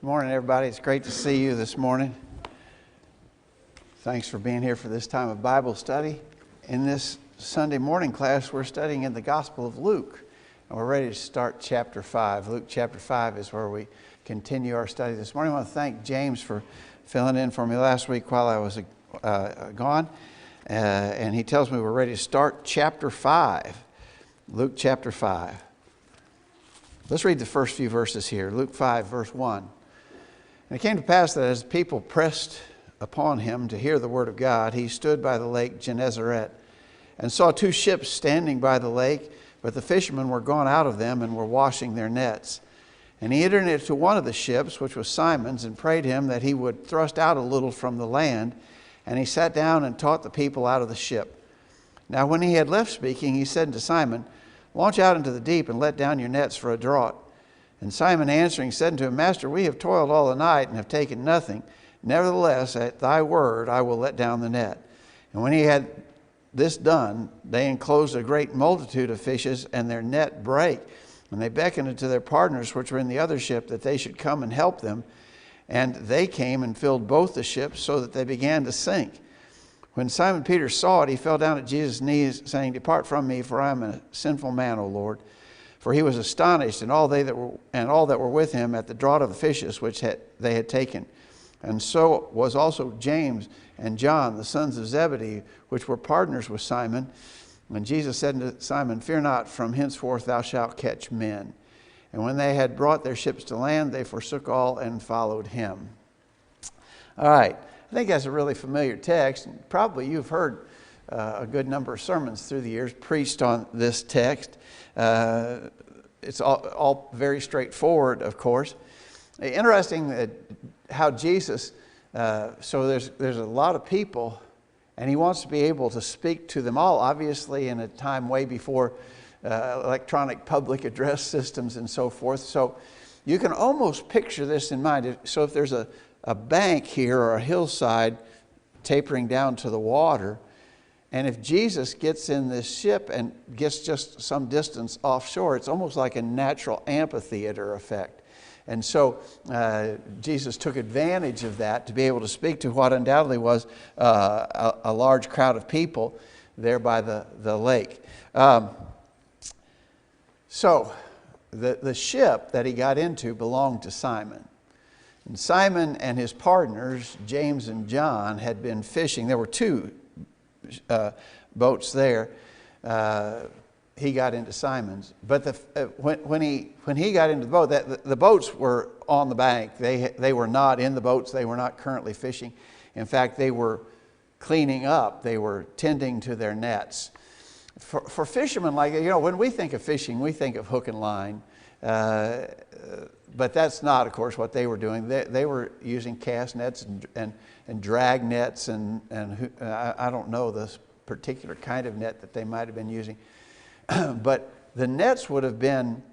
Good morning, everybody. It's great to see you this morning. Thanks for being here for this time of Bible study. In this Sunday morning class, we're studying in the Gospel of Luke, and we're ready to start chapter 5. Luke chapter 5 is where we continue our study this morning. I want to thank James for filling in for me last week while I was gone, and he tells me we're ready to start chapter 5, Luke chapter 5. Let's read the first few verses here. Luke 5, verse 1. And it came to pass that as the people pressed upon him to hear the word of God, he stood by the lake Gennesaret and saw two ships standing by the lake, but the fishermen were gone out of them and were washing their nets. And he entered into one of the ships, which was Simon's, and prayed him that he would thrust out a little from the land. And he sat down and taught the people out of the ship. Now when he had left speaking, he said to Simon, "Launch out into the deep and let down your nets for a draught." And Simon answering said unto him, "Master, we have toiled all the night and have taken nothing. Nevertheless, at thy word I will let down the net." And when he had this done, they enclosed a great multitude of fishes, and their net brake. And they beckoned unto their partners which were in the other ship, that they should come and help them. And they came and filled both the ships, so that they began to sink. When Simon Peter saw it, he fell down at Jesus' knees, saying, "Depart from me, for I am a sinful man, O Lord." For he was astonished, and all that were with him, at the draught of the fishes which they had taken. And so was also James and John, the sons of Zebedee, which were partners with Simon. And Jesus said unto Simon, "Fear not, from henceforth thou shalt catch men." And when they had brought their ships to land, they forsook all and followed him. All right, I think that's a really familiar text. Probably you've heard a good number of sermons through the years preached on this text. It's all very straightforward, of course. Interesting that how Jesus, so there's a lot of people, and he wants to be able to speak to them all, obviously in a time way before electronic public address systems and so forth. So you can almost picture this in mind. So if there's a bank here or a hillside tapering down to the water, and if Jesus gets in this ship and gets just some distance offshore, it's almost like a natural amphitheater effect. And so Jesus took advantage of that to be able to speak to what undoubtedly was a large crowd of people there by the lake. So the ship that he got into belonged to Simon. And Simon and his partners, James and John, had been fishing. There were two boats there. He got into Simon's, but when he got into the boat, the boats were on the bank. They were not in the boats. They were not currently fishing. In fact, they were cleaning up. They were tending to their nets. For fishermen, like, when we think of fishing, we think of hook and line. But that's not, of course, what they were doing. They were using cast nets and drag nets, and I don't know this particular kind of net that they might have been using. But the nets would have been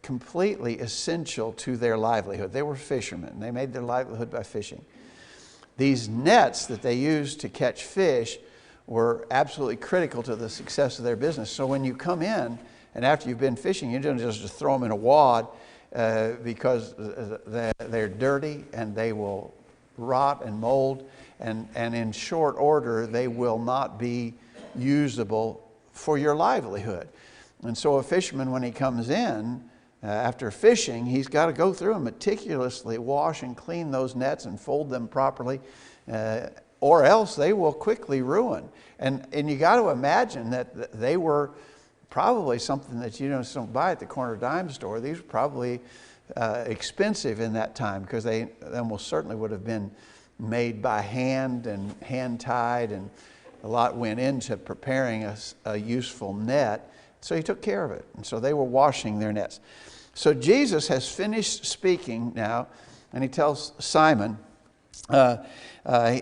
completely essential to their livelihood. They were fishermen. They made their livelihood by fishing. These nets that they used to catch fish were absolutely critical to the success of their business. So when you come in, and after you've been fishing, you don't just throw them in a wad because they're dirty and they will rot and mold. And in short order, they will not be usable for your livelihood. And so a fisherman, when he comes in after fishing, he's got to go through and meticulously wash and clean those nets and fold them properly, or else they will quickly ruin. And you got to imagine that they were probably something that you don't buy at the corner dime store. These were probably expensive in that time, because they almost certainly would have been made by hand and hand tied, and a lot went into preparing a useful net. So he took care of it, and so they were washing their nets. So Jesus has finished speaking now, and he tells Simon,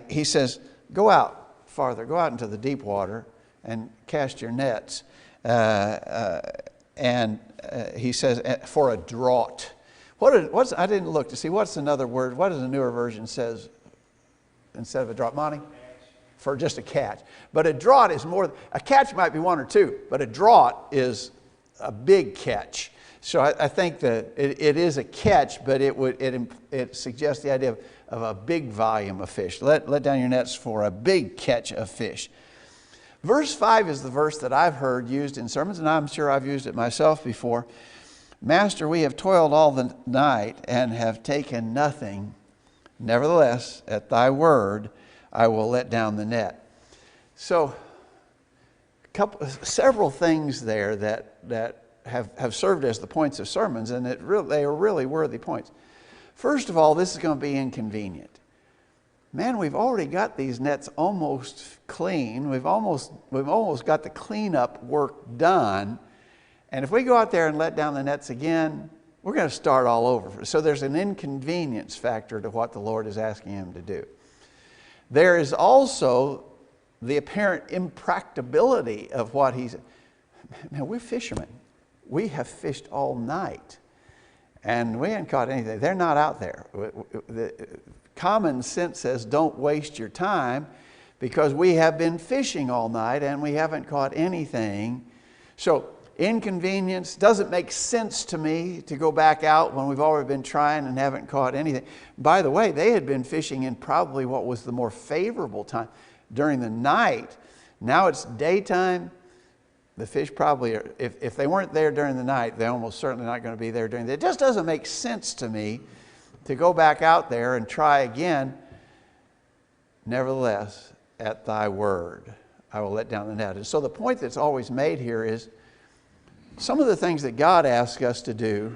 he says, "Go out farther, go out into the deep water and cast your nets." And he says, "for a draught." I didn't look to see what's another word. What does the newer version says instead of a draught, Monty? For just a catch. But a draught is more. A catch might be one or two, but a draught is a big catch. So I think that it is a catch, but it suggests the idea of a big volume of fish. Let down your nets for a big catch of fish. Verse 5 is the verse that I've heard used in sermons, and I'm sure I've used it myself before. Master, we have toiled all the night and have taken nothing. Nevertheless, at thy word, I will let down the net. So, several things there that have served as the points of sermons, and they are really worthy points. First of all, this is going to be inconvenient. Man, we've already got these nets almost clean. We've almost got the cleanup work done. And if we go out there and let down the nets again, we're going to start all over. So there's an inconvenience factor to what the Lord is asking him to do. There is also the apparent impracticability of what he's... Man, we're fishermen. We have fished all night, and we haven't caught anything. They're not out there. Common sense says don't waste your time, because we have been fishing all night and we haven't caught anything. So inconvenience. Doesn't make sense to me to go back out when we've already been trying and haven't caught anything. By the way, they had been fishing in probably what was the more favorable time during the night. Now it's daytime. The fish probably are, if they weren't there during the night, they're almost certainly not going to be there during the day. It just doesn't make sense to me to go back out there and try again. Nevertheless, at thy word, I will let down the net. And so the point that's always made here is some of the things that God asks us to do,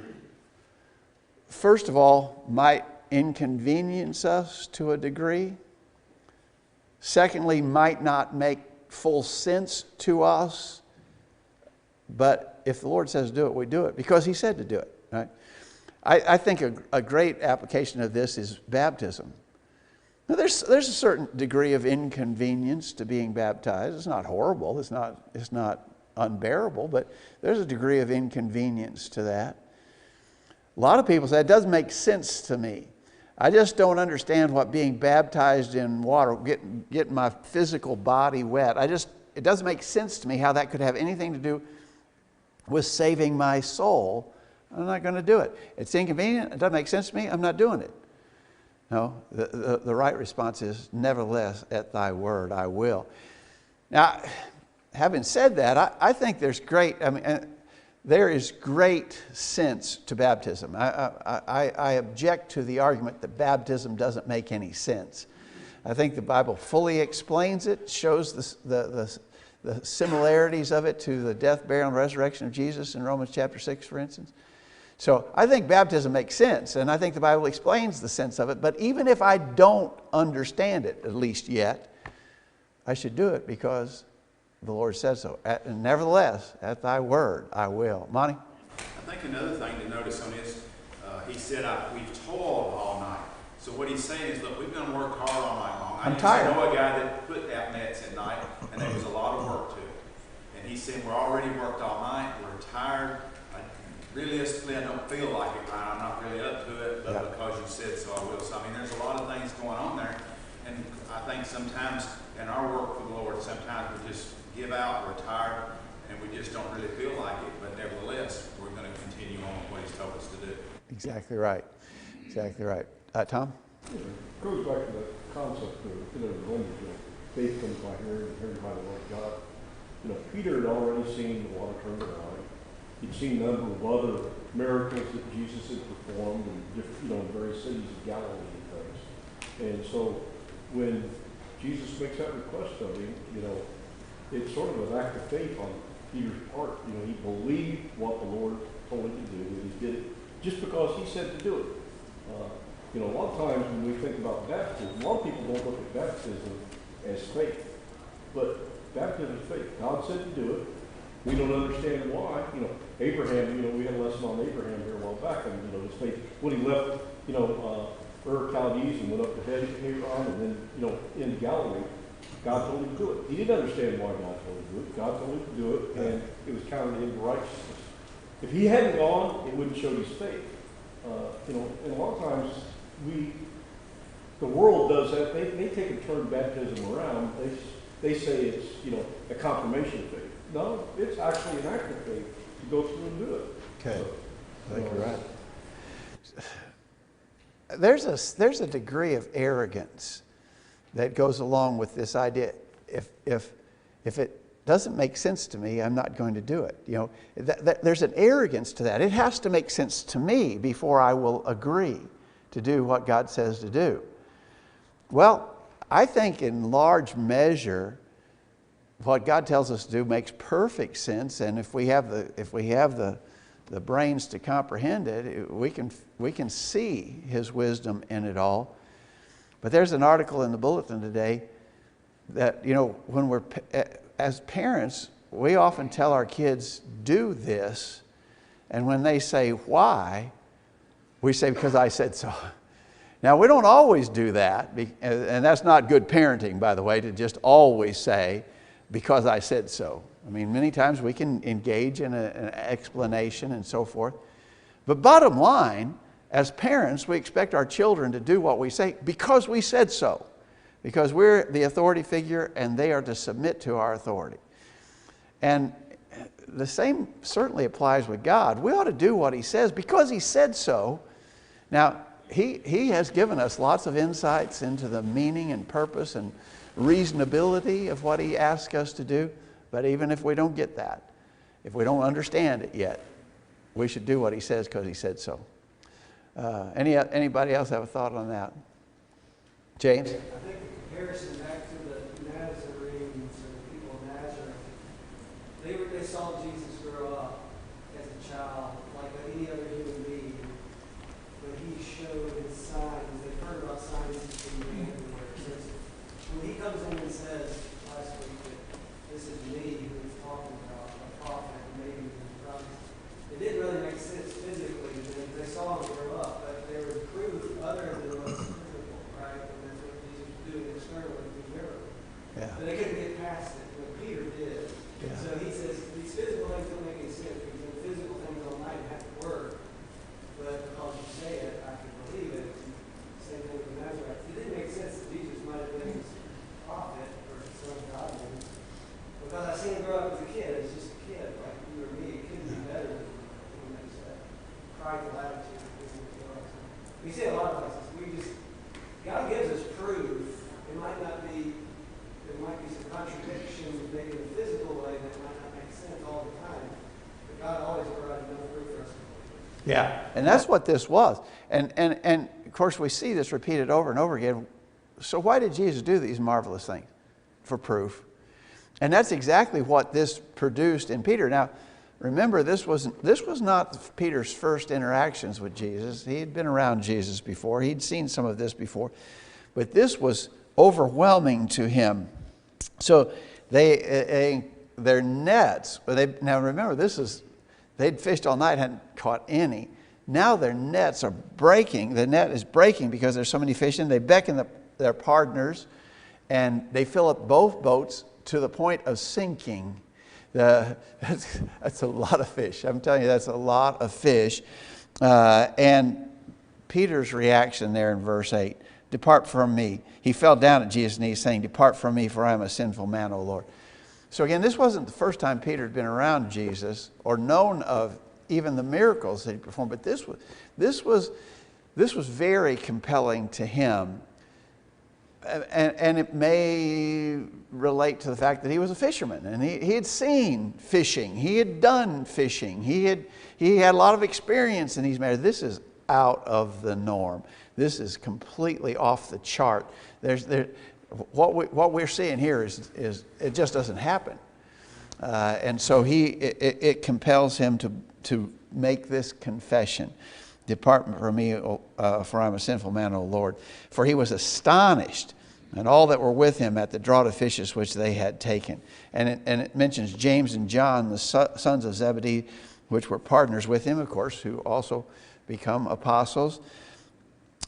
first of all, might inconvenience us to a degree. Secondly, might not make full sense to us. But if the Lord says do it, we do it because he said to do it. Right? I think a great application of this is baptism. Now there's a certain degree of inconvenience to being baptized. It's not horrible. It's not unbearable, but there's a degree of inconvenience to that. A lot of people say it doesn't make sense to me. I just don't understand what being baptized in water, getting my physical body wet. It doesn't make sense to me how that could have anything to do with saving my soul. I'm not going to do it. It's inconvenient. It doesn't make sense to me. I'm not doing it. No, the right response is, nevertheless, at thy word, I will. Now, having said that, I think there is great sense to baptism. I object to the argument that baptism doesn't make any sense. I think the Bible fully explains it, shows the similarities of it to the death, burial, and resurrection of Jesus in Romans chapter 6, for instance. So I think baptism makes sense, and I think the Bible explains the sense of it. But even if I don't understand it, at least yet, I should do it because the Lord says so. Nevertheless, at thy word, I will. Monty? I think another thing to notice on this, he said, we've toiled all night. So what he's saying is, look, we've done work hard all night long. I'm tired. I know a guy that put out nets at night, and there was a lot of work to it. And he said, we're already worked all night. We're tired. Realistically, I don't feel like it, Ryan. I'm not really up to it, but because you said so, I will. So, I mean, there's a lot of things going on there. And I think sometimes in our work for the Lord, sometimes we just give out, we're tired, and we just don't really feel like it. But nevertheless, we're going to continue on with what he's told us to do. Exactly right. Exactly right. Tom? Yeah, it goes back to the concept of, faith comes by hearing, and hearing by the word of God. Peter had already seen the water turn to wine. He'd seen a number of other miracles that Jesus had performed in different, various cities of Galilee and things. And so when Jesus makes that request of him, it's sort of an act of faith on Peter's part. He believed what the Lord told him to do, and he did it just because he said to do it. A lot of times when we think about baptism, a lot of people don't look at baptism as faith. But baptism is faith. God said to do it. We don't understand why. Abraham, we had a lesson on Abraham here a while back, and, his faith, when he left, Ur Chaldees and went up to Hebron and then, in Galilee, God told him to do it. He didn't understand why God told him to do it. God told him to do it, and it was counted into righteousness. If he hadn't gone, it wouldn't show his faith. And a lot of times, the world does that. They take and turn baptism around. They say it's, a confirmation of faith. No, it's actually an act of faith to go through and do it. Okay. exactly right. There's a degree of arrogance that goes along with this idea. If it doesn't make sense to me, I'm not going to do it. You know, there's an arrogance to that. It has to make sense to me before I will agree to do what God says to do. Well, I think in large measure, what God tells us to do makes perfect sense, and if we have the brains to comprehend it, we can see His wisdom in it all. But there's an article in the bulletin today that, you know, when as parents, we often tell our kids, do this, and when they say why, we say, because I said so. Now, we don't always do that, and that's not good parenting, by the way, to just always say, because I said so. I mean, many times we can engage in an explanation and so forth. But bottom line, as parents, we expect our children to do what we say because we said so. Because we're the authority figure and they are to submit to our authority. And the same certainly applies with God. We ought to do what He says because He said so. Now, He has given us lots of insights into the meaning and purpose and reasonability of what He asks us to do. But even if we don't get that, if we don't understand it yet, we should do what He says because He said so. Anybody else have a thought on that? James? I think the comparison back to the Nazarenes or the people of Nazareth, they saw Jesus grow up as a child like any other human being, but He showed His signs. They've heard about signs from everywhere. So when He comes in and says last week that this is me who He's talking about, a prophet, maybe the Christ, it didn't really make sense physically. They saw Him grow up, but there was proof other than what's physical, right? And that's what Jesus was doing externally through miracles. Yeah. But they couldn't get past it. But Peter did. Yeah. So he says these physical things don't make any sense because the physical things online have to work. But because you say it, I can believe it. Same thing with Nazareth. It didn't make sense that Jesus might have been his prophet or son of God. Because I seen him grow up as a kid. It's just a kid, like you or me. It couldn't be better than when they said prideful attitude. We see a lot of places. God gives us proof. It might not be, there might be some contradictions maybe in the physical way that might not make sense all the time. But God always provides enough proof for us. Yeah, and that's what this was. And of course we see this repeated over and over again. So why did Jesus do these marvelous things? For proof. And that's exactly what this produced in Peter. Now, remember, this was not Peter's first interactions with Jesus. He had been around Jesus before. He'd seen some of this before. But this was overwhelming to him. So their nets, now remember, they'd fished all night, hadn't caught any. Now their nets are breaking. The net is breaking because there's so many fish in. They beckon their partners, and they fill up both boats to the point of sinking. That's a lot of fish. I'm telling you, that's a lot of fish. And Peter's reaction there in verse 8, depart from me. He fell down at Jesus' knees saying, depart from me, for I am a sinful man, O Lord. So again, this wasn't the first time Peter had been around Jesus or known of even the miracles that He performed, but this was very compelling to him. And it may relate to the fact that he was a fisherman and he had seen fishing. He had done fishing. He had a lot of experience in these matters. This is out of the norm. This is completely off the chart. What we're seeing here is it just doesn't happen. And so it compels him to make this confession. Depart from me, for I am a sinful man, O Lord. For he was astonished, and all that were with him, at the draught of fishes which they had taken. And it mentions James and John, the sons of Zebedee, which were partners with him, of course, who also become apostles.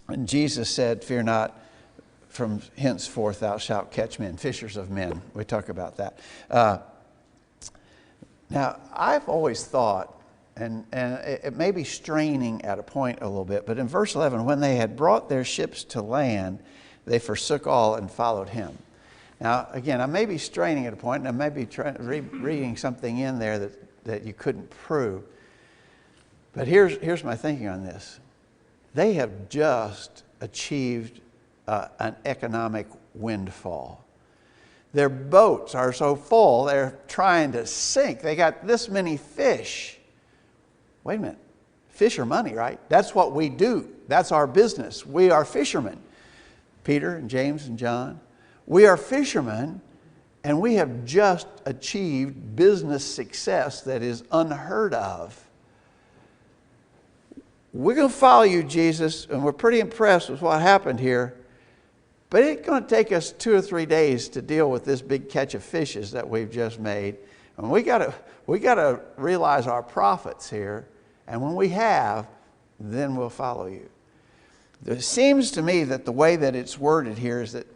And Jesus said, fear not, from henceforth thou shalt catch men, fishers of men. We talk about that. Now, I've always thought, and it may be straining at a point a little bit, but in verse 11, when they had brought their ships to land, they forsook all and followed him. Now, again, I may be straining at a point, and I may be reading something in there that you couldn't prove. But here's my thinking on this. They have just achieved an economic windfall. Their boats are so full, they're trying to sink. They got this many fish. Wait a minute. Fish are money, right? That's what we do. That's our business. We are fishermen. Peter and James and John. We are fishermen, and we have just achieved business success that is unheard of. We're going to follow you, Jesus, and we're pretty impressed with what happened here. But it's going to take us 2 or 3 days to deal with this big catch of fishes that we've just made. And we got to realize our profits here. And when we have, then we'll follow you. It seems to me that the way that it's worded here is that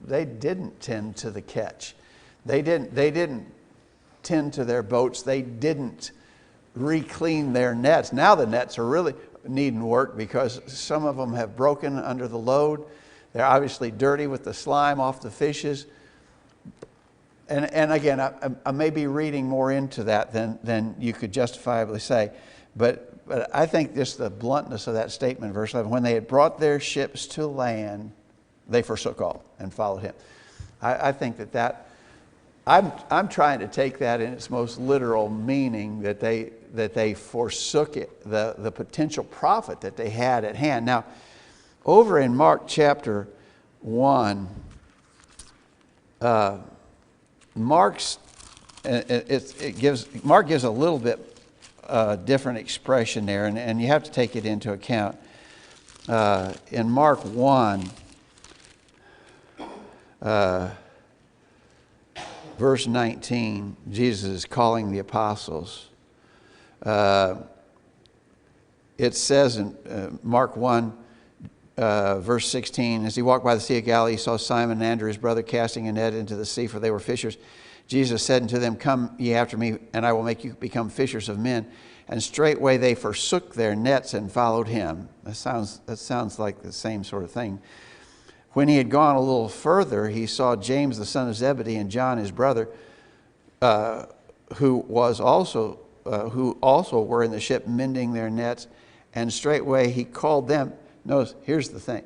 they didn't tend to the catch. They didn't tend to their boats. They didn't re-clean their nets. Now the nets are really needing work because some of them have broken under the load. They're obviously dirty with the slime off the fishes. And again, I may be reading more into that than you could justifiably say. But I think just the bluntness of that statement, verse 11, when they had brought their ships to land, they forsook all and followed him. I think that I'm trying to take that in its most literal meaning, that they forsook it, the potential profit that they had at hand. Now, over in Mark chapter 1, Mark gives a little bit different expression there, and you have to take it into account. In Mark 1, verse 19, Jesus is calling the apostles. It says in Mark 1, verse 16, as he walked by the Sea of Galilee, he saw Simon and Andrew, his brother, casting a net into the sea, for they were fishers. Jesus said unto them, Come ye after me, and I will make you become fishers of men. And straightway they forsook their nets and followed him. That sounds like the same sort of thing. When he had gone a little further, he saw James the son of Zebedee and John his brother, who also were in the ship mending their nets. And straightway he called them. Notice, here's the thing.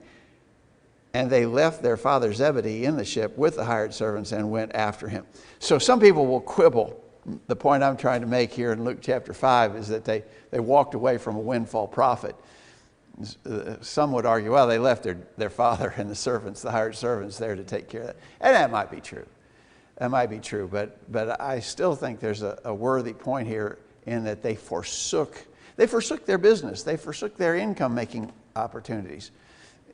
And they left their father Zebedee in the ship with the hired servants and went after him. So some people will quibble. The point I'm trying to make here in Luke chapter 5 is that they walked away from a windfall profit. Some would argue, well, they left their father and the servants, the hired servants, there to take care of that. And that might be true. That might be true. But I still think there's a worthy point here in that they forsook their business. They forsook their income-making opportunities.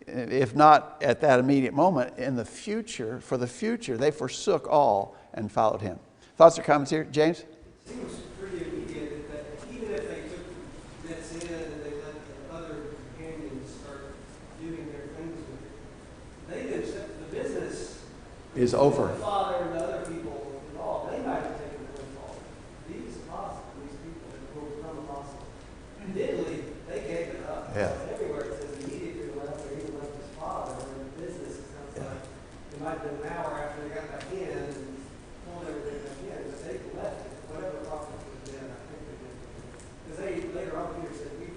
If not at that immediate moment, in the future, for the future, they forsook all and followed him. Thoughts or comments here? James? It seems pretty immediate that even if they took nets in and they let the other companions start doing their things with it, they didn't accept the business Is over. The father and the other people involved. They might have taken the windfall. These apostles, these people who were from apostles, diddly, they gave it up. Yeah. Everywhere it says immediately left, or even left his father, or in business, it sounds like it might have been an hour after they got back in and pulled everything back in, but they left it, whatever profit was in, I think they did. Because they, later on, Peter said, we've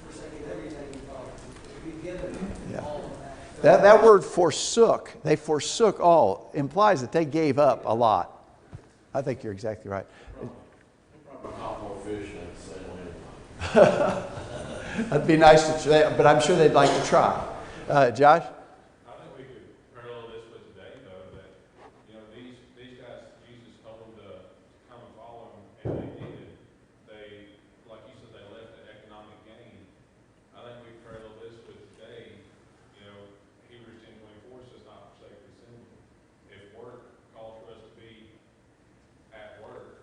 forsaken everything we thought. We've given all of that. That word forsook, they forsook all, implies that they gave up a lot. I think you're exactly right. Probably caught more fish than sailing. That'd be nice to try, but I'm sure they'd like to try. Josh? I think we could parallel this with today, though, that, these guys, Jesus told them to come and follow him, and they did. They, like you said, they left the economic gain. I think we parallel this with today. Hebrews 10:24 says not forsake the assembly. If work calls for us to be at work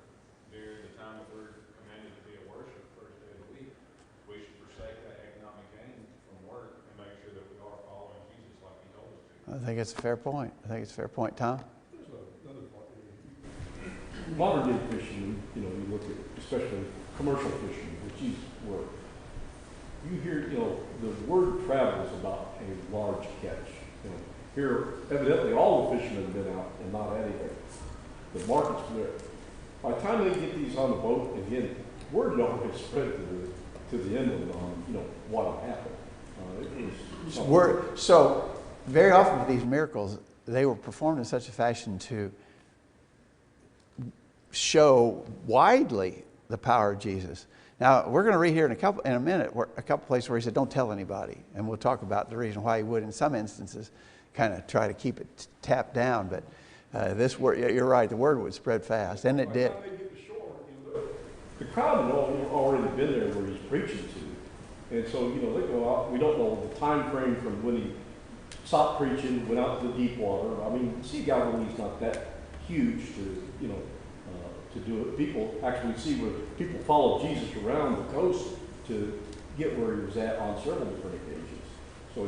during the time that we're commanded to be at worship first day of the week, we should forsake that economic gain from work and make sure that we are following Jesus like he told us to. I think it's a fair point. Tom? There's another part. Modern day fishing, you look at, especially commercial fishing, which is where you hear, the word travels about a large catch. Here, evidently, all the fishermen have been out and not had anything. The market's there. By the time they get these on the boat, again, word don't get spread to to the end on, what happened. It was So very often with these miracles, they were performed in such a fashion to show widely the power of Jesus. Now, we're going to read here in a minute a couple places where he said, don't tell anybody. And we'll talk about the reason why he would, in some instances, kind of try to keep it tapped down. But this word, you're right, the word would spread fast, and it did. The crowd had already been there where he's preaching to. And so, they go out. We don't know the time frame from when he stopped preaching, went out to the deep water. I mean, Sea Galilee's not that huge to, to do it. People actually see where people follow Jesus around the coast to get where he was at on several different occasions. So,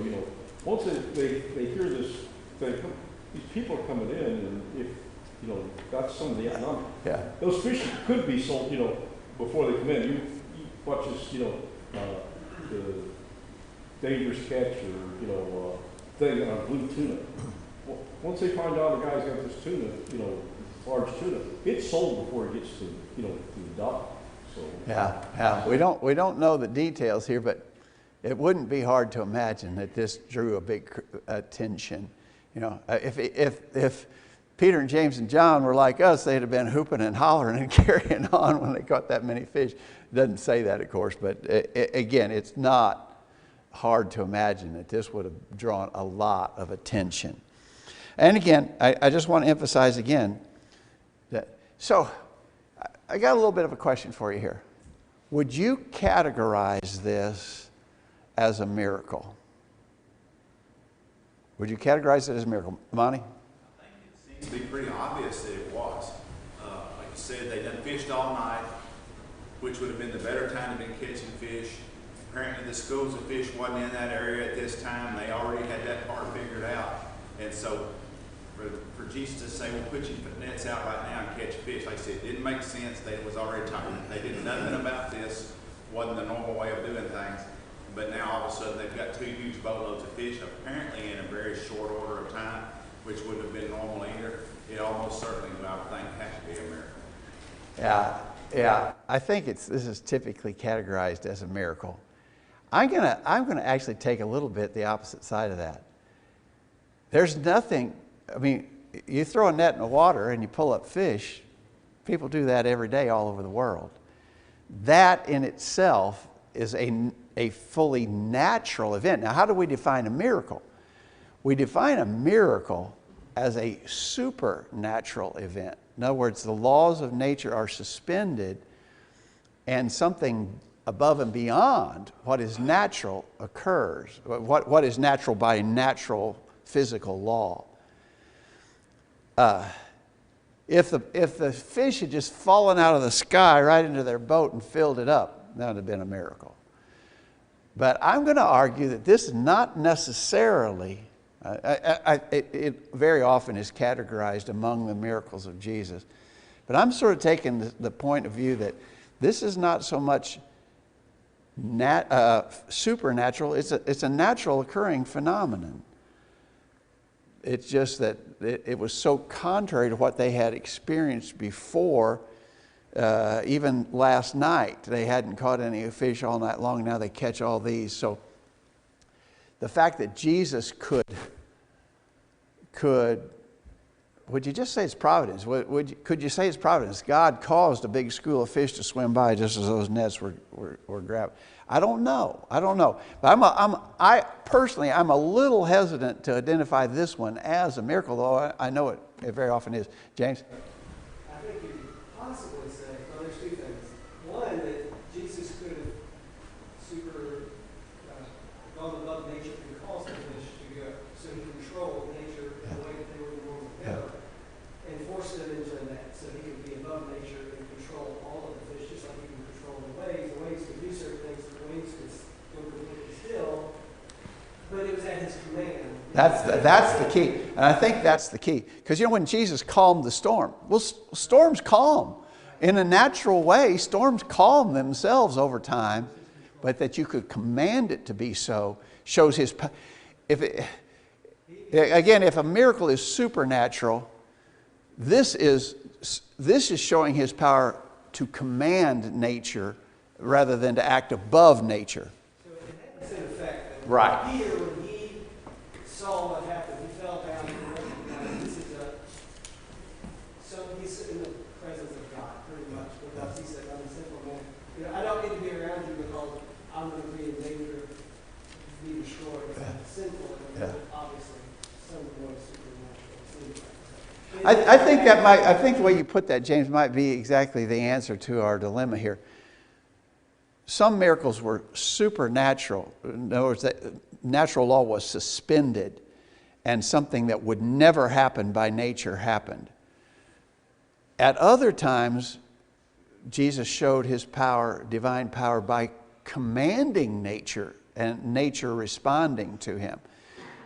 once they hear this, these people are coming in, and if, that's some of the economic. Yeah. Those fish could be sold, before they come in. You watch this, the dangerous catch or, thing on blue tuna. Well, once they find out the guy's got this tuna, large tuna, it's sold before it gets to, to the dock. So Yeah. We don't know the details here, but it wouldn't be hard to imagine that this drew a big attention. If Peter and James and John were like us, they'd have been hooping and hollering and carrying on when they caught that many fish. It doesn't say that, of course, but again, it's not hard to imagine that this would have drawn a lot of attention. And again, I just want to emphasize again that, so I got a little bit of a question for you here. Would you categorize this as a miracle? Would you categorize it as a miracle? Monty? I think it seems to be pretty obvious that it was. Like you said, they done fished all night, which would have been the better time to be catching fish. Apparently the schools of fish wasn't in that area at this time. They already had that part figured out. And so for Jesus to say, well, put your nets out right now and catch fish, like I said, it didn't make sense. They was already tired. They did nothing about this. Wasn't the normal way of doing things. But now all of a sudden they've got 2 huge boatloads of fish, apparently in a very short order of time, which wouldn't have been normal either. It almost certainly, I would think, has to be a miracle. Yeah. I think this is typically categorized as a miracle. I'm gonna actually take a little bit the opposite side of that. There's nothing. I mean, you throw a net in the water and you pull up fish. People do that every day all over the world. That in itself is a fully natural event. Now, how do we define a miracle? We define a miracle as a supernatural event. In other words, the laws of nature are suspended and something above and beyond what is natural occurs. What is natural by natural physical law. If the fish had just fallen out of the sky right into their boat and filled it up, that would have been a miracle. But I'm going to argue that this is not necessarily, it very often is categorized among the miracles of Jesus. But I'm sort of taking the point of view that this is not so much supernatural, it's a natural occurring phenomenon. It's just that it was so contrary to what they had experienced before. Even last night, they hadn't caught any fish all night long. Now they catch all these. So the fact that Jesus could would you just say it's providence? Could you say it's providence? God caused a big school of fish to swim by just as those nets were grabbed. I don't know. But I personally, I'm a little hesitant to identify this one as a miracle, though I know it very often is. James? I think you could possibly say, well, there's 2 things. One, that Jesus could have gone above nature and caused the fish to go, so he controlled nature in the way that they were normally go, and forced them into that, so he could be above nature and control all of the fish, just like he can control the waves. The waves could do certain things, the waves could go completely still, but it was at his command. That's the key. And I think that's the key. Because when Jesus calmed the storm, well, storms calm. In a natural way, storms calm themselves over time, but that you could command it to be so shows his power. Again, if a miracle is supernatural, this is showing his power to command nature rather than to act above nature. So it has an effect. That Right. Peter, when he saw what happened, he fell down and recognized this is he's in the presence of God, pretty much, because he said, I'm a sinful man. You know, I don't need to be around you because I'm going to be in danger to be destroyed. Because I'm sinful, and obviously, some more supernatural. I think the way you put that, James, might be exactly the answer to our dilemma here. Some miracles were supernatural. In other words, that natural law was suspended and something that would never happen by nature happened. At other times, Jesus showed his power, divine power, by commanding nature and nature responding to him.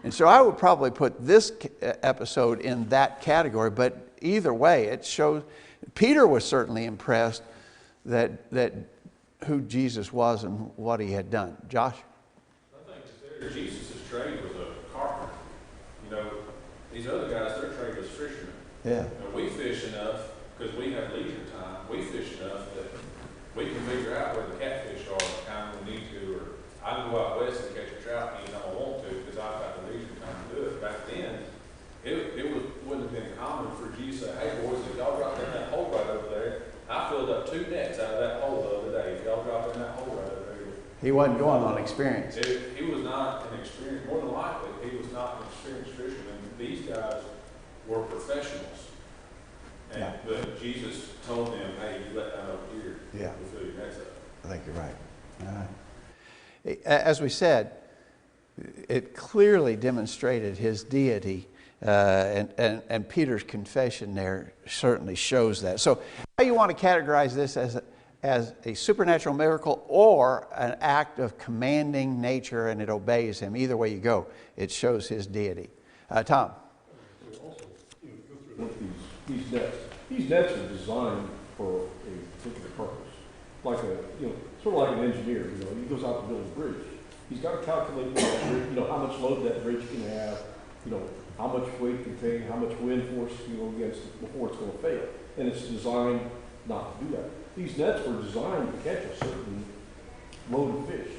And so I would probably put this episode in that category, but either way, it shows Peter was certainly impressed that who Jesus was and what he had done. Josh? I think that Jesus' trade was a carpenter. You know, these other guys, their trade was fishermen. Yeah. You know, we fish enough because we have leisure time. We fish enough that we can figure out where the catfish are the time we need to, or I can go out west and catch a trout anytime I want to because I've got the leisure time to do it. Back then, wouldn't have been common for Jesus to say, hey boys, if y'all drop in that hole right over there, I filled up 2 nets out of that hole the other day. If y'all drop in that hole right over there. He wasn't going on experience. He was not an experienced, more than likely, he was not an experienced fisherman. These guys were professionals. But Jesus told them, hey, you let that up here. Yeah. We'll fill your nets up. I think you're right. All right. As we said, it clearly demonstrated his deity, and Peter's confession there certainly shows that. So how you want to categorize this as a supernatural miracle or an act of commanding nature and it obeys him? Either way you go, it shows his deity. Tom? Also, go through these nets. These nets are designed for a particular purpose. Like sort of like an engineer, he goes out to build a bridge. He's got to calculate that bridge, how much load that bridge can have, how much weight it can take, how much wind force can go against it before it's going to fail. And it's designed not to do that. These nets were designed to catch a certain load of fish.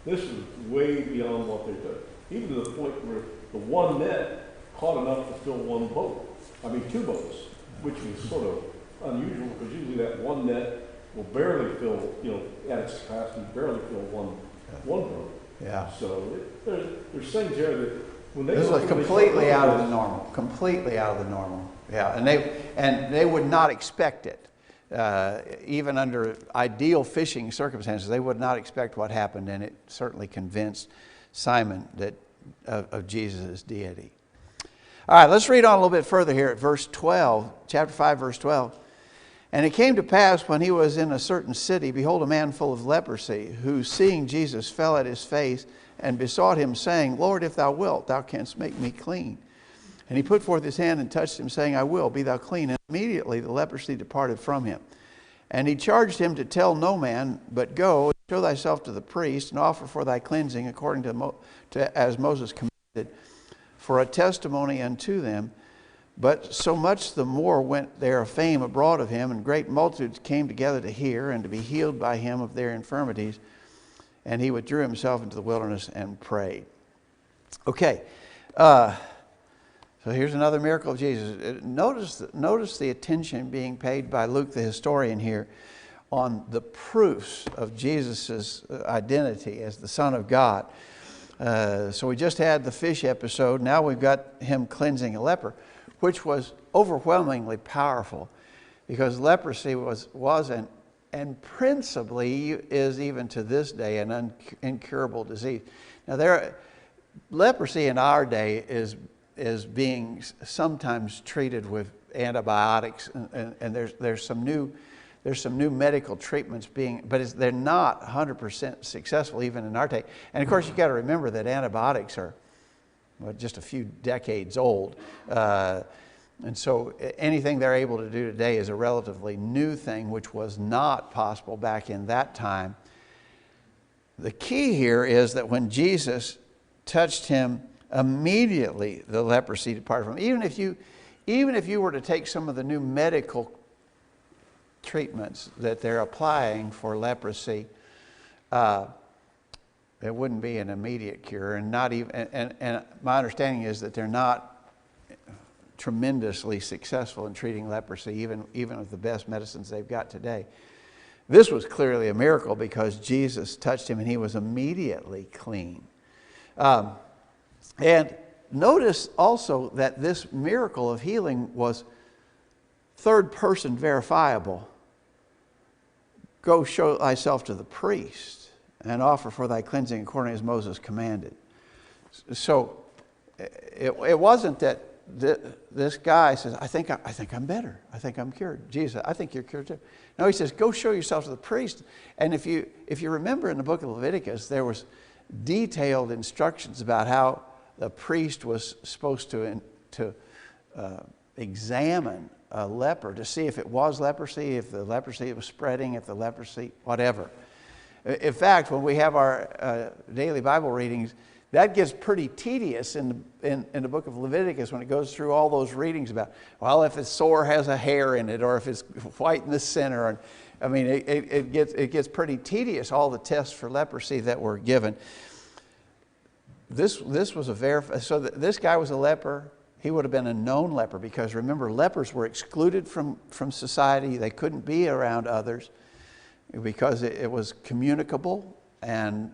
This is way beyond what they're doing. Even to the point where the one net caught enough to fill 2 boats, which was sort of unusual because usually that one net will barely fill, at its capacity, barely fill one boat. Yeah. So there's things there that when they this is completely out of the normal. Completely out of the normal. Yeah, and they would not expect it. Even under ideal fishing circumstances, they would not expect what happened, and it certainly convinced Simon of Jesus' deity. All right, let's read on a little bit further here at verse 12, chapter 5, verse 12. And it came to pass when he was in a certain city, behold, a man full of leprosy, who seeing Jesus fell at his face and besought him, saying, Lord, if thou wilt, thou canst make me clean. And he put forth his hand and touched him, saying, I will, be thou clean. And immediately the leprosy departed from him. And he charged him to tell no man, but go, show thyself to the priest, and offer for thy cleansing according to as Moses commanded, for a testimony unto them. But so much the more went there a fame abroad of him, and great multitudes came together to hear and to be healed by him of their infirmities. And he withdrew himself into the wilderness and prayed. Okay, so here's another miracle of Jesus. Notice the attention being paid by Luke the historian here on the proofs of Jesus' identity as the Son of God. So we just had the fish episode. Now we've got him cleansing a leper, which was overwhelmingly powerful because leprosy was and principally is even to this day an incurable disease. Now leprosy in our day is being sometimes treated with antibiotics, and there's some new medical treatments but they're not 100% successful even in our day. And of course, you got to remember that antibiotics are just a few decades old, and so anything they're able to do today is a relatively new thing, which was not possible back in that time. The key here is that when Jesus touched him, immediately the leprosy departed from him. Even if you were to take some of the new medical treatments that they're applying for leprosy, it wouldn't be an immediate cure, and not even. And my understanding is that they're not tremendously successful in treating leprosy, even with the best medicines they've got today. This was clearly a miracle because Jesus touched him and he was immediately clean. And notice also that this miracle of healing was third person verifiable. Go show thyself to the priest and offer for thy cleansing according as Moses commanded. So it wasn't that this guy says, I think I'm better. I think I'm cured. Jesus, I think you're cured too. No, he says, go show yourself to the priest. And if you remember in the book of Leviticus, there was detailed instructions about how the priest was supposed to examine a leper to see if it was leprosy, if the leprosy was spreading, if the leprosy, whatever. In fact, when we have our daily Bible readings, that gets pretty tedious in the book of Leviticus when it goes through all those readings about, well, if it's sore has a hair in it, or if it's white in the center. And I mean, it gets pretty tedious, all the tests for leprosy that were given. This was so this guy was a leper. He would have been a known leper because remember, lepers were excluded from society. They couldn't be around others because it was communicable and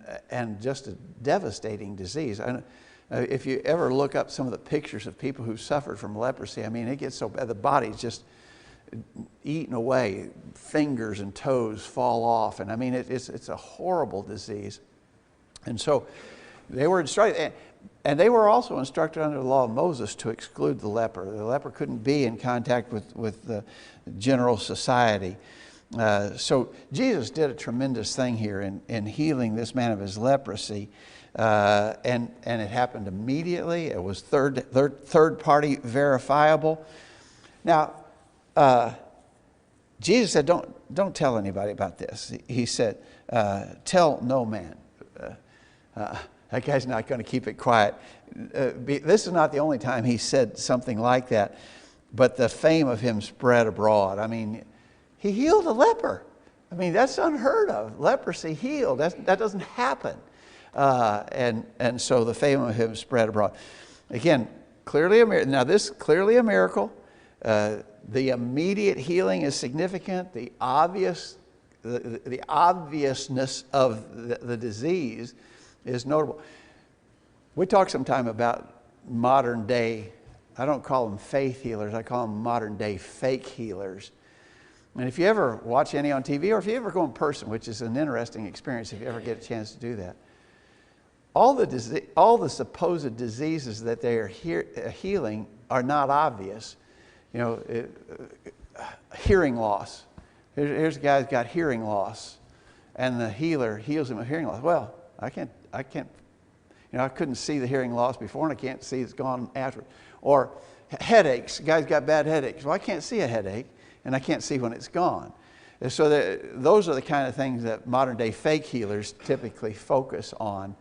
just a devastating disease. And if you ever look up some of the pictures of people who suffered from leprosy, I mean, it gets so bad, the body's just eaten away. Fingers and toes fall off. And I mean, it's a horrible disease. And so they were instructed, and they were also instructed under the law of Moses to exclude the leper. The leper couldn't be in contact with the general society. So Jesus did a tremendous thing here in healing this man of his leprosy, and it happened immediately. It was third party verifiable. Now, Jesus said, "Don't tell anybody about this." He said, "Tell no man." That guy's not going to keep it quiet. This is not the only time he said something like that, but the fame of him spread abroad. I mean, he healed a leper. I mean, that's unheard of. Leprosy healed. That doesn't happen. And so the fame of him spread abroad. Again, clearly a miracle. Now, this clearly a miracle. The immediate healing is significant. The obviousness of the disease is notable. We talk sometime about modern day, I don't call them faith healers, I call them modern day fake healers. And if you ever watch any on TV, or if you ever go in person, which is an interesting experience if you ever get a chance to do that, all the supposed diseases that they are healing are not obvious. You know, hearing loss. Here's a guy who's got hearing loss, and the healer heals him of hearing loss. Well, I can't, you know, I couldn't see the hearing loss before, and I can't see it's gone after. Or headaches. The guy's got bad headaches. Well, I can't see a headache, and I can't see when it's gone. And so those are the kind of things that modern day fake healers typically focus on.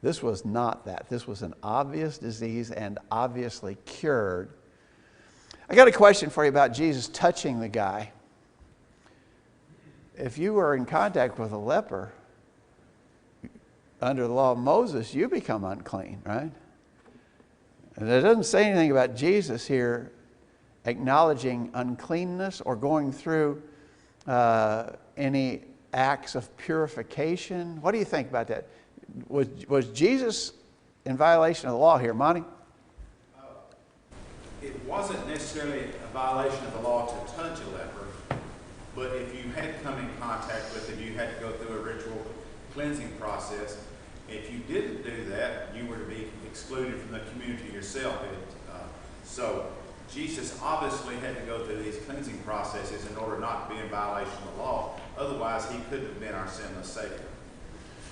This was not that. This was an obvious disease and obviously cured. I got a question for you about Jesus touching the guy. If you were in contact with a leper, under the law of Moses, you become unclean, right? And it doesn't say anything about Jesus here acknowledging uncleanness or going through any acts of purification. What do you think about that? Was Jesus in violation of the law here, Monty? It wasn't necessarily a violation of the law to touch a leper, but if you had come in contact with him, you had to go through a ritual cleansing process. If you didn't do that, you were to be excluded from the community yourself. So Jesus obviously had to go through these cleansing processes in order not to be in violation of the law. Otherwise, he couldn't have been our sinless Savior.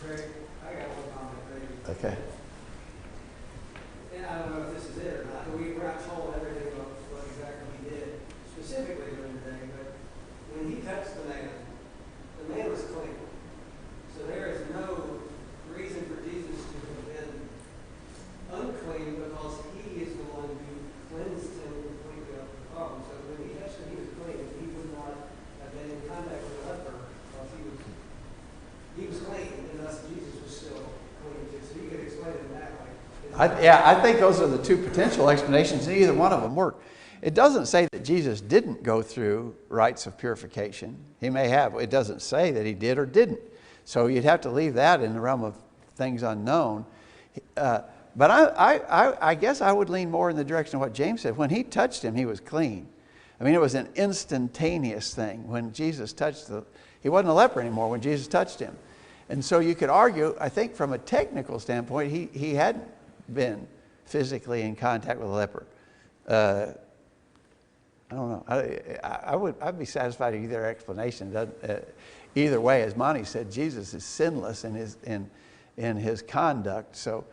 Greg, I got one comment there. Okay. And I don't know if this is it or not, but we were not told everything about what exactly he did specifically during the day, but when he touched the man was clean. So there is no reason for Jesus to have been unclean because he is the one who cleansed him completely of the problem. So when he touched him, he was clean. He would not have been in contact with a leper because he was I think those are the two potential explanations, and either one of them work. It doesn't say that Jesus didn't go through rites of purification. He may have. It doesn't say that he did or didn't. So you'd have to leave that in the realm of things unknown. But I guess I would lean more in the direction of what James said. When he touched him, he was clean. I mean, it was an instantaneous thing. When Jesus touched he wasn't a leper anymore when Jesus touched him. And so you could argue, I think from a technical standpoint, he hadn't been physically in contact with a leper. I don't know. I'd be satisfied with either explanation. Either way, as Monty said, Jesus is sinless in his conduct. So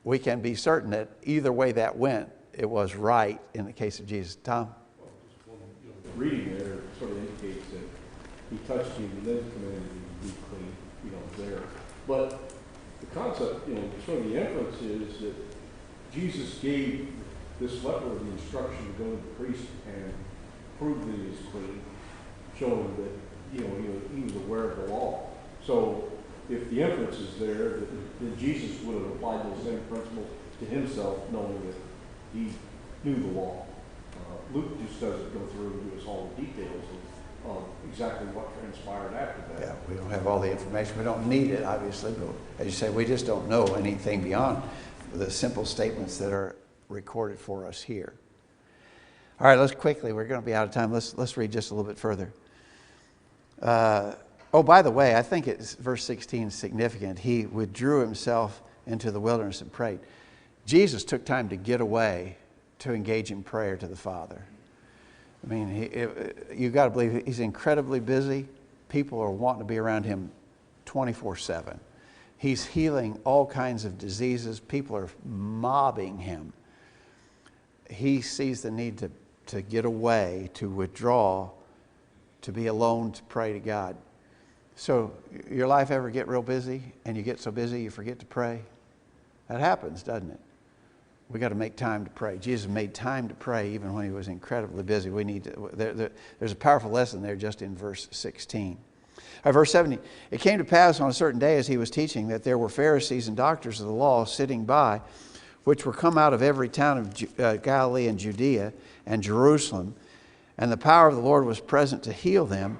we can be certain that either way that went, it was right in the case of Jesus. Tom? Reading there sort of indicates that he touched him and then commanded him to be clean, there. But the concept, sort of the inference is that Jesus gave this leper the instruction to go to the priest and prove that he was clean, showing that he was aware of the law. So if the inference is there, then Jesus would have applied those same principles to himself, knowing that he knew the law. Luke just doesn't go through and give us all the details of exactly what transpired after that. Yeah, we don't have all the information. We don't need it, obviously, but as you say, we just don't know anything beyond the simple statements that are recorded for us here. All right, let's quickly, we're going to be out of time. Let's read just a little bit further. By the way, I think verse 16 is significant. He withdrew himself into the wilderness and prayed. Jesus took time to get away to engage in prayer to the Father. I mean, you've got to believe he's incredibly busy. People are wanting to be around him 24/7. He's healing all kinds of diseases. People are mobbing him. He sees the need to get away, to withdraw, to be alone, to pray to God. So your life ever get real busy and you get so busy you forget to pray? That happens, doesn't it? We got to make time to pray. Jesus made time to pray even when he was incredibly busy. We need to. There's a powerful lesson there just in verse 16. Verse 17, it came to pass on a certain day as he was teaching that there were Pharisees and doctors of the law sitting by, which were come out of every town of Galilee and Judea and Jerusalem, and the power of the Lord was present to heal them.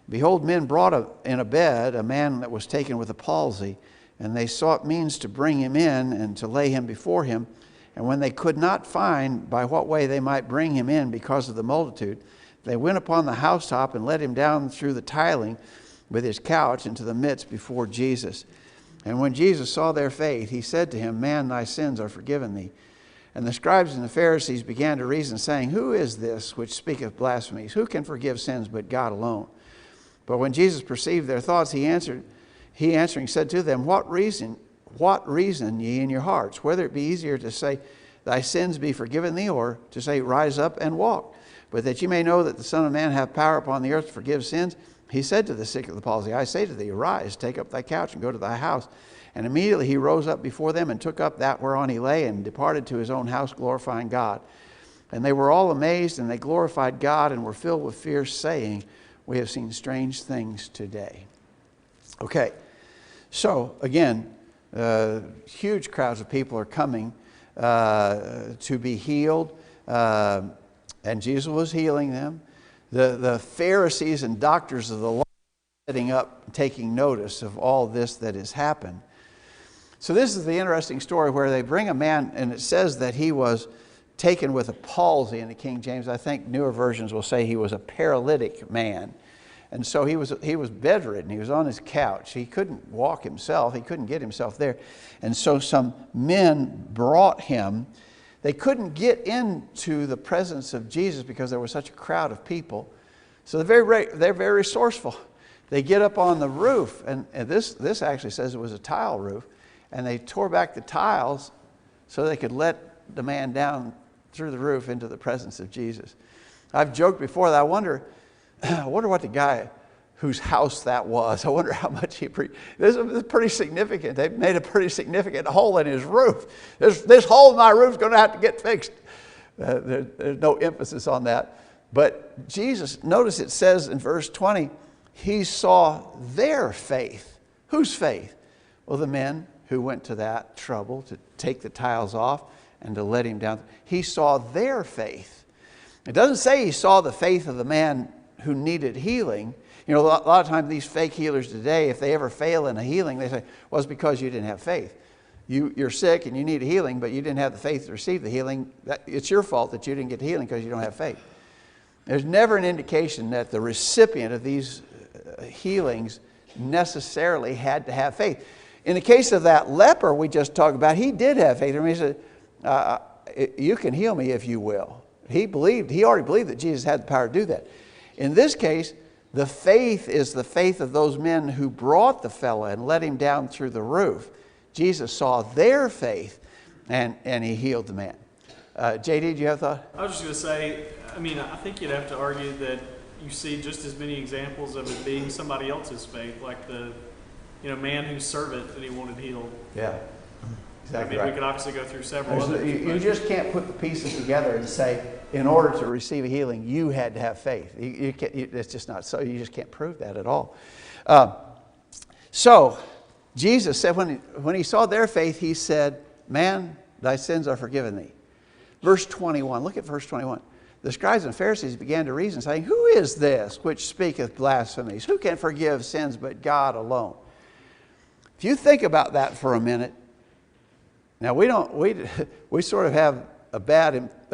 Behold, men brought in a bed a man that was taken with a palsy, and they sought means to bring him in and to lay him before him. And when they could not find by what way they might bring him in because of the multitude, they went upon the housetop and let him down through the tiling with his couch into the midst before Jesus. And when Jesus saw their faith, he said to him, Man, thy sins are forgiven thee. And the scribes and the Pharisees began to reason, saying, Who is this which speaketh blasphemies? Who can forgive sins but God alone? But when Jesus perceived their thoughts, he answering said to them, What reason ye in your hearts? Whether it be easier to say, Thy sins be forgiven thee, or to say, Rise up and walk. But that ye may know that the Son of Man hath power upon the earth to forgive sins, he said to the sick of the palsy, I say to thee, Arise, take up thy couch, and go to thy house. And immediately he rose up before them, and took up that whereon he lay, and departed to his own house, glorifying God. And they were all amazed, and they glorified God, and were filled with fear, saying, We have seen strange things today. Okay, so again, huge crowds of people are coming to be healed, and Jesus was healing them. The Pharisees and doctors of the law setting up, taking notice of all this that has happened. So this is the interesting story where they bring a man, and it says that he was taken with a palsy in the King James. I think newer versions will say he was a paralytic man. And so he was bedridden. He was on his couch. He couldn't walk himself. He couldn't get himself there. And so some men brought him. They couldn't get into the presence of Jesus because there was such a crowd of people. So they're very resourceful. They get up on the roof, and this actually says it was a tile roof, and they tore back the tiles so they could let the man down through the roof into the presence of Jesus. I've joked before that I wonder what the guy whose house that was, I wonder how much he preached. This is pretty significant. They've made a pretty significant hole in his roof. This hole in my roof is going to have to get fixed. There's no emphasis on that. But Jesus, notice it says in verse 20, he saw their faith. Whose faith? Well, the men who went to that trouble to take the tiles off and to let him down. He saw their faith. It doesn't say he saw the faith of the man who needed healing. You know, a lot of times these fake healers today, if they ever fail in a healing, they say, well, it's because you didn't have faith. You're sick and you need a healing, but you didn't have the faith to receive the healing. It's your fault that you didn't get the healing because you don't have faith. There's never an indication that the recipient of these healings necessarily had to have faith. In the case of that leper we just talked about, he did have faith. I mean, he said, you can heal me if you will. He already believed that Jesus had the power to do that. In this case, the faith is the faith of those men who brought the fellow and let him down through the roof. Jesus saw their faith and he healed the man. JD, do you have a thought? I was just going to say, I mean, I think you'd have to argue that you see just as many examples of it being somebody else's faith, like the man whose servant that he wanted healed. Yeah, exactly right. We could obviously go through several others. You just can't put the pieces together and say, in order to receive a healing, you had to have faith. It's just not so. You just can't prove that at all. So Jesus said, when he saw their faith, he said, man, thy sins are forgiven thee. Verse 21, look at verse 21. The scribes and Pharisees began to reason, saying, who is this which speaketh blasphemies? Who can forgive sins but God alone? If you think about that for a minute, now we sort of have a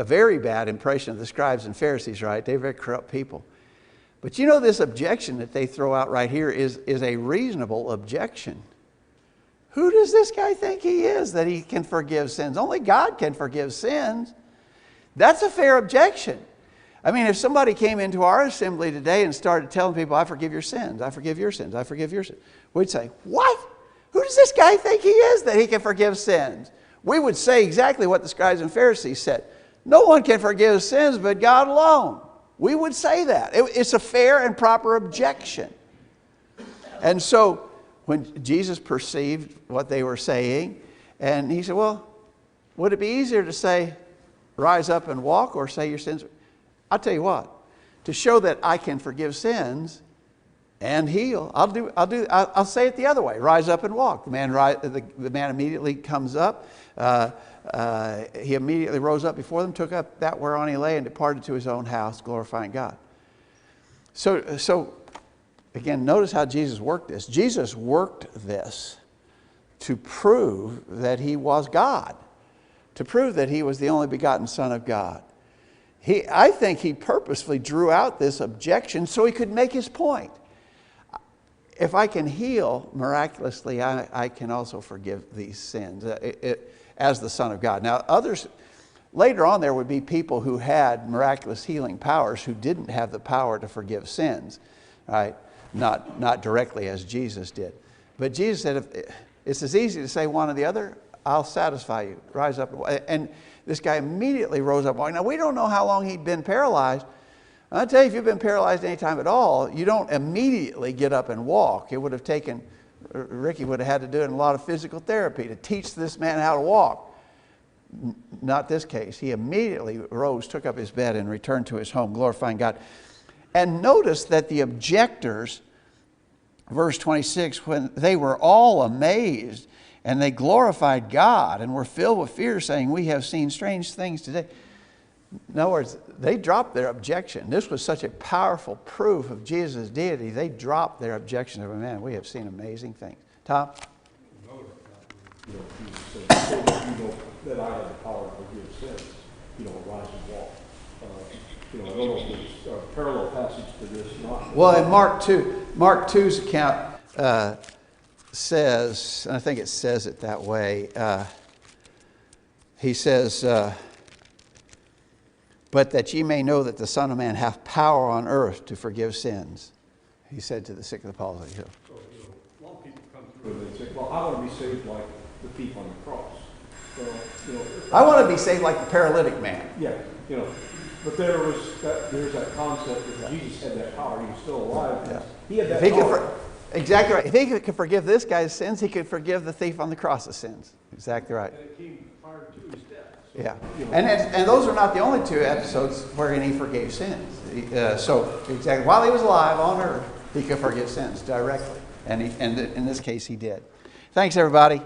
very bad impression of the scribes and Pharisees, right? They're very corrupt people. But you know, this objection that they throw out right here is a reasonable objection. Who does this guy think he is that he can forgive sins? Only God can forgive sins. That's a fair objection. I mean, if somebody came into our assembly today and started telling people, I forgive your sins, I forgive your sins, I forgive your sins, we'd say, what? Who does this guy think he is that he can forgive sins? We would say exactly what the scribes and Pharisees said. No one can forgive sins but God alone. We would say that. It's a fair and proper objection. And so when Jesus perceived what they were saying, and he said, well, would it be easier to say, rise up and walk, or say your sins? I'll tell you what, to show that I can forgive sins and heal, I'll say it the other way. Rise up and walk. The man immediately comes up. He immediately rose up before them, took up that whereon he lay, and departed to his own house, glorifying God. So again, notice how Jesus worked this. Jesus worked this to prove that he was God, to prove that he was the only begotten Son of God. I think he purposefully drew out this objection so he could make his point. If I can heal miraculously, I can also forgive these sins as the Son of God. Now, later on there would be people who had miraculous healing powers who didn't have the power to forgive sins, right? Not directly as Jesus did. But Jesus said, if it's as easy to say one or the other, I'll satisfy you. Rise up. And this guy immediately rose up. Now, we don't know how long he'd been paralyzed. I'll tell you, if you've been paralyzed any time at all, you don't immediately get up and walk. It would have taken, Ricky would have had to do a lot of physical therapy to teach this man how to walk. Not this case. He immediately rose, took up his bed, and returned to his home, glorifying God. And notice that the objectors, verse 26, when they were all amazed, and they glorified God and were filled with fear, saying, we have seen strange things today. In other words, they dropped their objection. This was such a powerful proof of Jesus' deity. They dropped their objection of, man, we have seen amazing things. Tom? That I have the power to forgive sins, rise and walk. I don't know if it's a parallel passage to this or not. Well, in Mark 2's account says, and I think it says it that way, he says, but that ye may know that the Son of Man hath power on earth to forgive sins, he said to the sick of the palsy. So, a lot of people come through and they say, well, I want to be saved like the thief on the cross. So, I want to be saved like the paralytic man. Yeah, but there's that concept that Jesus had that power. He was still alive. Yeah. He had that power. Exactly right. If he could forgive this guy's sins, he could forgive the thief on the cross's sins. Exactly right. And it came prior to his death. So, yeah. And those are not the only two episodes wherein he forgave sins. So exactly, while he was alive on earth, he could forgive sins directly. And in this case, he did. Thanks, everybody.